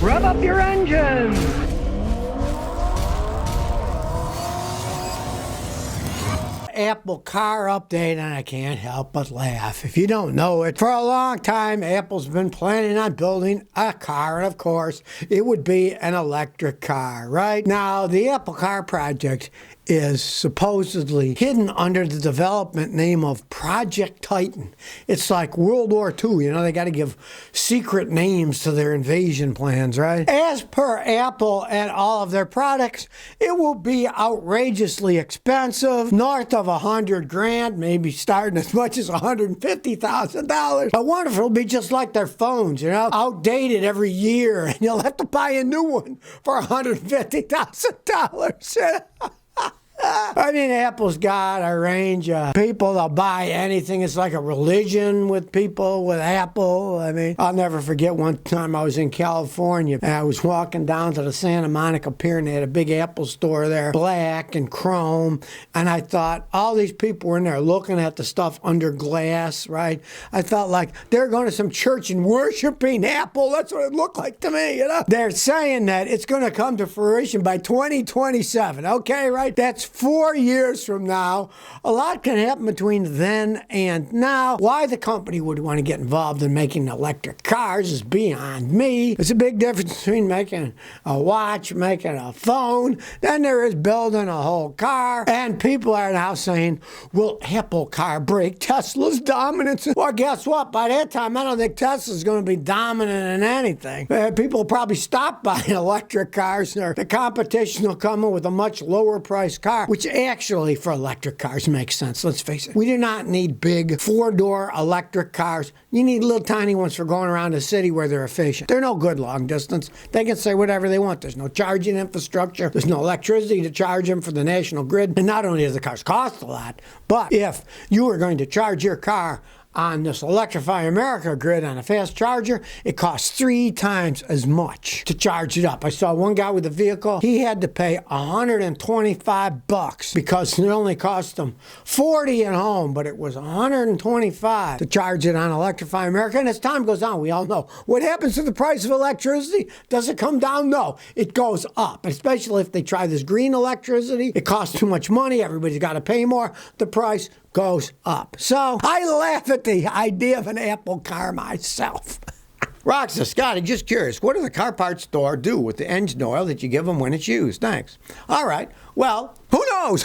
Rev up your engines! Apple car update, and I can't help but laugh. If you don't know it, for a long time, Apple's been planning on building a car, and of course, it would be an electric car, right? Now, the Apple Car project is supposedly hidden under the development name of Project Titan. It's like World War II, you know, they got to give secret names to their invasion plans, right? As per Apple and all of their products, it will be outrageously expensive, north of $100,000, maybe starting as much as $150,000. But wonderful, it'll be just like their phones, you know, outdated every year, and you'll have to buy a new one for $150,000. I mean, Apple's got a range of people that'll buy anything. It's like a religion with people with Apple. I mean, I'll never forget one time I was in California and I was walking down to the Santa Monica Pier and they had a big Apple store there, black and chrome. And I thought all these people were in there looking at the stuff under glass, right? I felt like they're going to some church and worshiping Apple. That's what it looked like to me, you know? They're saying that it's going to come to fruition by 2027, okay, right? That's 4 years from now. A lot can happen between then and now. Why the company would want to get involved in making electric cars is beyond me. It's a big difference between making a watch, making a phone, than there is building a whole car. And people are now saying, will Apple car break Tesla's dominance? Well, guess what? By that time, I don't think Tesla's going to be dominant in anything. People will probably stop buying electric cars. Or the competition will come in with a much lower price car, which actually for electric cars makes sense. Let's face it. We do not need big four-door electric cars. You need little tiny ones for going around the city where they're efficient. They're no good long distance. They can say whatever they want. There's no charging infrastructure. There's no electricity to charge them for the national grid. And not only does the cars cost a lot, but if you were going to charge your car on this Electrify America grid on a fast charger, it costs 3 times as much to charge it up. I saw one guy with a vehicle, he had to pay $125 because it only cost him $40 at home, but it was $125 to charge it on Electrify America. And as time goes on, we all know what happens to the price of electricity. Does it come down? No, it goes up, especially if they try this green electricity. It costs too much money. Everybody's got to pay more. The price goes up. So I laugh at the idea of an Apple car myself. Rock says, Scotty, just curious, what does the car parts store do with the engine oil that you give them when it's used? Thanks. All right. Well, who knows?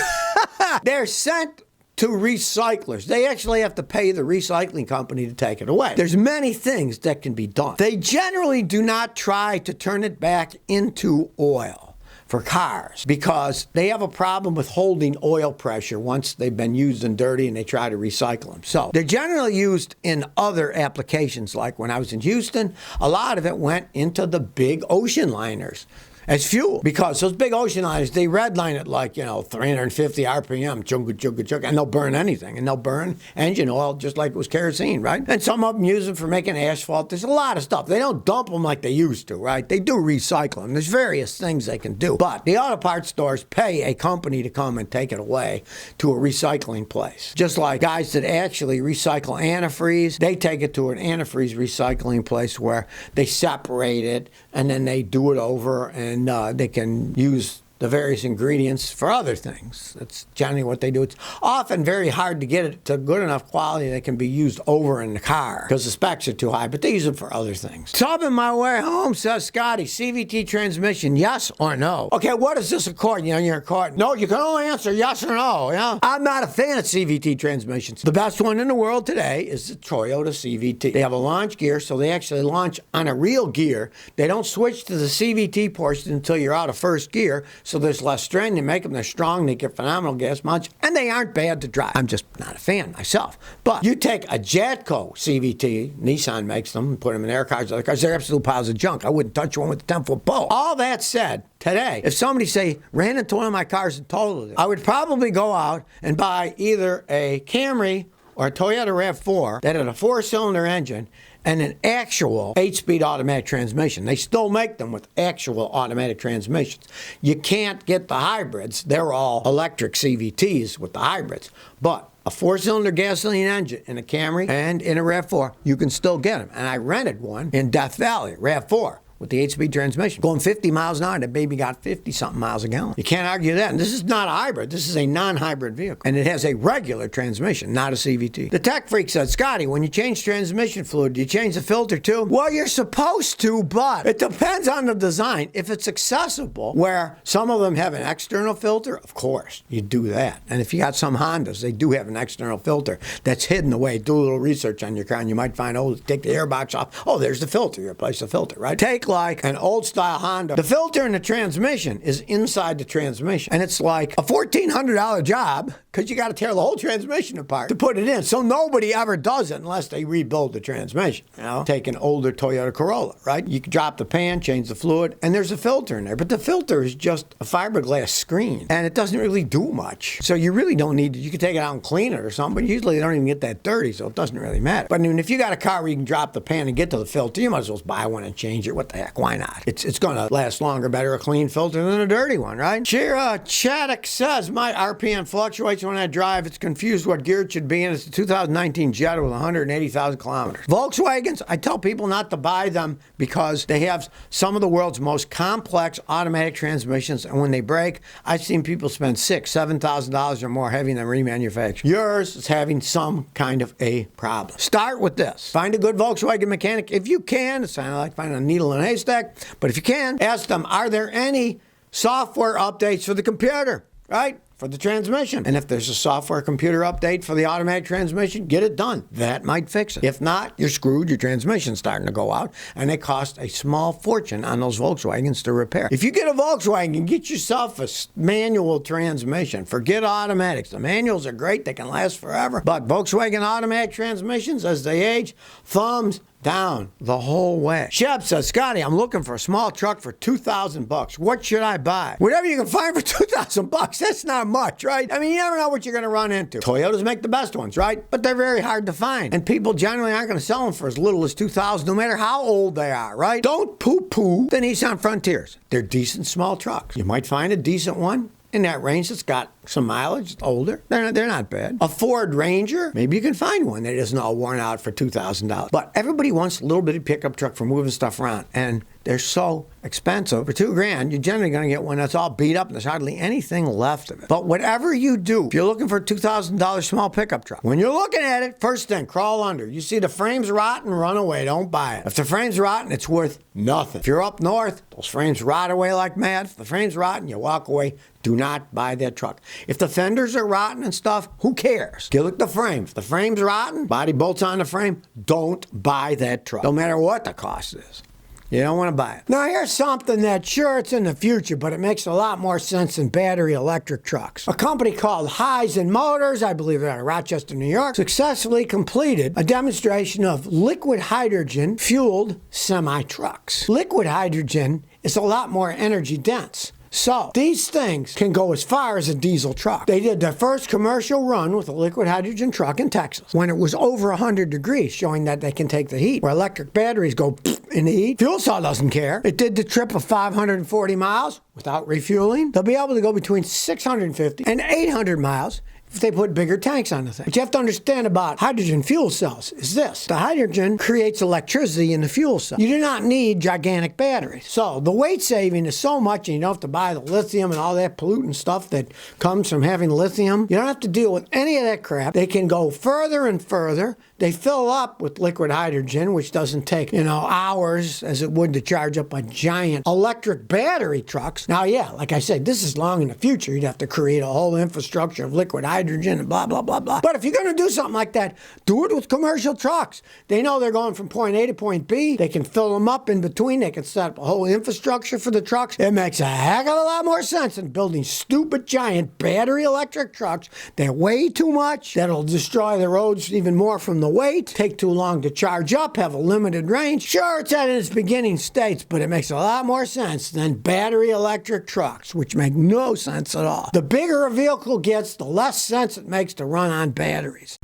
They're sent to recyclers. They actually have to pay the recycling company to take it away. There's many things that can be done. They generally do not try to turn it back into oil for cars because they have a problem with holding oil pressure once they've been used and dirty and they try to recycle them. So they're generally used in other applications. Like when I was in Houston, a lot of it went into the big ocean liners as fuel because those big ocean liners, they redline it like, 350 RPM, chugga, chugga, chugga, and they'll burn anything. And they'll burn engine oil just like it was kerosene, right? And some of them use them for making asphalt. There's a lot of stuff. They don't dump them like they used to, right? They do recycle them. There's various things they can do. But the auto parts stores pay a company to come and take it away to a recycling place. Just like guys that actually recycle antifreeze, they take it to an antifreeze recycling place where they separate it and then they do it over and they can use the various ingredients for other things. That's generally what they do. It's often very hard to get it to good enough quality that can be used over in the car because the specs are too high, but they use it for other things. Subbing my way home, says Scotty, CVT transmission, yes or no? Okay, what is this according? You're in court. No, you can only answer yes or no. Yeah? I'm not a fan of CVT transmissions. The best one in the world today is the Toyota CVT. They have a launch gear, so they actually launch on a real gear. They don't switch to the CVT portion until you're out of first gear, so there's less strain. They make them, they're strong, they get phenomenal gas mileage, and they aren't bad to drive. I'm just not a fan myself. But you take a Jatco CVT, Nissan makes them, put them in their cars, other cars, they're absolute piles of junk. I wouldn't touch one with a 10-foot pole. All that said, today, if somebody, say, ran into one of my cars and totaled it, I would probably go out and buy either a Camry or a Toyota RAV4 that had a 4-cylinder engine and an actual 8-speed automatic transmission. They still make them with actual automatic transmissions. You can't get the hybrids. They're all electric CVTs with the hybrids. But a 4-cylinder gasoline engine in a Camry and in a RAV4, you can still get them. And I rented one in Death Valley, RAV4. with the 8-speed transmission. Going 50 miles an hour, that baby got 50-something miles a gallon. You can't argue that. And this is not a hybrid. This is a non-hybrid vehicle. And it has a regular transmission, not a CVT. The tech freak said, Scotty, when you change transmission fluid, do you change the filter too? Well, you're supposed to, but it depends on the design. If it's accessible, where some of them have an external filter, of course, you do that. And if you got some Hondas, they do have an external filter that's hidden away. Do a little research on your car and you might find, oh, take the airbox off. Oh, there's the filter. You replace the filter, right? Take like an old style Honda. The filter in the transmission is inside the transmission. And it's like a $1,400 job because you got to tear the whole transmission apart to put it in. So nobody ever does it unless they rebuild the transmission. You know, take an older Toyota Corolla, right? You can drop the pan, change the fluid, and there's a filter in there. But the filter is just a fiberglass screen, and it doesn't really do much. So you really don't need to. You can take it out and clean it or something, but usually they don't even get that dirty, so it doesn't really matter. But I mean, if you got a car where you can drop the pan and get to the filter, you might as well buy one and change it. What the heck? Why not? It's going to last longer, better a clean filter than a dirty one, right? Shira Chaddock says, my RPM fluctuates when I drive. It's confused what gear it should be in. It's a 2019 Jetta with 180,000 kilometers. Volkswagens, I tell people not to buy them because they have some of the world's most complex automatic transmissions, and when they break, I've seen people spend $6,000, $7,000 or more having them remanufactured. Yours is having some kind of a problem. Start with this. Find a good Volkswagen mechanic if you can. It's kind of like finding a needle in a haystack, but if you can, ask them, are there any software updates for the computer, right? For the transmission. And if there's a software computer update for the automatic transmission, get it done. That might fix it. If not, you're screwed. Your transmission's starting to go out, and they cost a small fortune on those Volkswagens to repair. If you get a Volkswagen, get yourself a manual transmission. Forget automatics. The manuals are great. They can last forever. But Volkswagen automatic transmissions, as they age, thumbs down the whole way. Shep says, Scotty, I'm looking for a small truck for $2,000. What should I buy? Whatever you can find for $2,000. That's not much, right? I mean, you never know what you're going to run into. Toyotas make the best ones, right? But they're very hard to find. And people generally aren't going to sell them for as little as $2,000, no matter how old they are, right? Don't poo-poo the Nissan Frontiers. They're decent small trucks. You might find a decent one in that range that's got some mileage, older. They're not bad. A Ford Ranger, maybe you can find one that isn't all worn out for $2,000. But everybody wants a little bitty pickup truck for moving stuff around, and they're so expensive. For $2,000, you're generally going to get one that's all beat up and there's hardly anything left of it. But whatever you do, if you're looking for a $2,000 small pickup truck, when you're looking at it, first thing, crawl under. You see the frame's rotten, run away. Don't buy it. If the frame's rotten, it's worth nothing. If you're up north, those frames rot away like mad. If the frame's rotten, you walk away. Do not buy that truck. If the fenders are rotten and stuff, who cares? Get at the frame. If the frame's rotten, body bolts on the frame, don't buy that truck. No matter what the cost is. You don't want to buy it. Now here's something that, sure, it's in the future, but it makes a lot more sense than battery electric trucks. A company called Heisen Motors, I believe they're out of Rochester, New York, successfully completed a demonstration of liquid hydrogen fueled semi-trucks. Liquid hydrogen is a lot more energy dense. So these things can go as far as a diesel truck. They did their first commercial run with a liquid hydrogen truck in Texas when it was over 100 degrees, showing that they can take the heat. Where electric batteries go in the heat, fuel cell doesn't care. It did the trip of 540 miles without refueling. They'll be able to go between 650 and 800 miles if they put bigger tanks on the thing. What you have to understand about hydrogen fuel cells is this. The hydrogen creates electricity in the fuel cell. You do not need gigantic batteries. So the weight saving is so much, and you don't have to buy the lithium and all that pollutant stuff that comes from having lithium. You don't have to deal with any of that crap. They can go further and further. They fill up with liquid hydrogen, which doesn't take, hours as it would to charge up a giant electric battery trucks. Now, yeah, like I said, this is long in the future. You'd have to create a whole infrastructure of liquid hydrogen and blah, blah, blah, blah. But if you're going to do something like that, do it with commercial trucks. They know they're going from point A to point B. They can fill them up in between. They can set up a whole infrastructure for the trucks. It makes a heck of a lot more sense than building stupid giant battery electric trucks that weigh too much, that'll destroy the roads even more from the weight, take too long to charge up, have a limited range. Sure, it's at its beginning states, but it makes a lot more sense than battery electric trucks, which make no sense at all. The bigger a vehicle gets, the less sense it makes to run on batteries.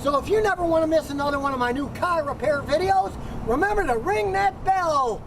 So if you never want to miss another one of my new car repair videos, remember to ring that bell.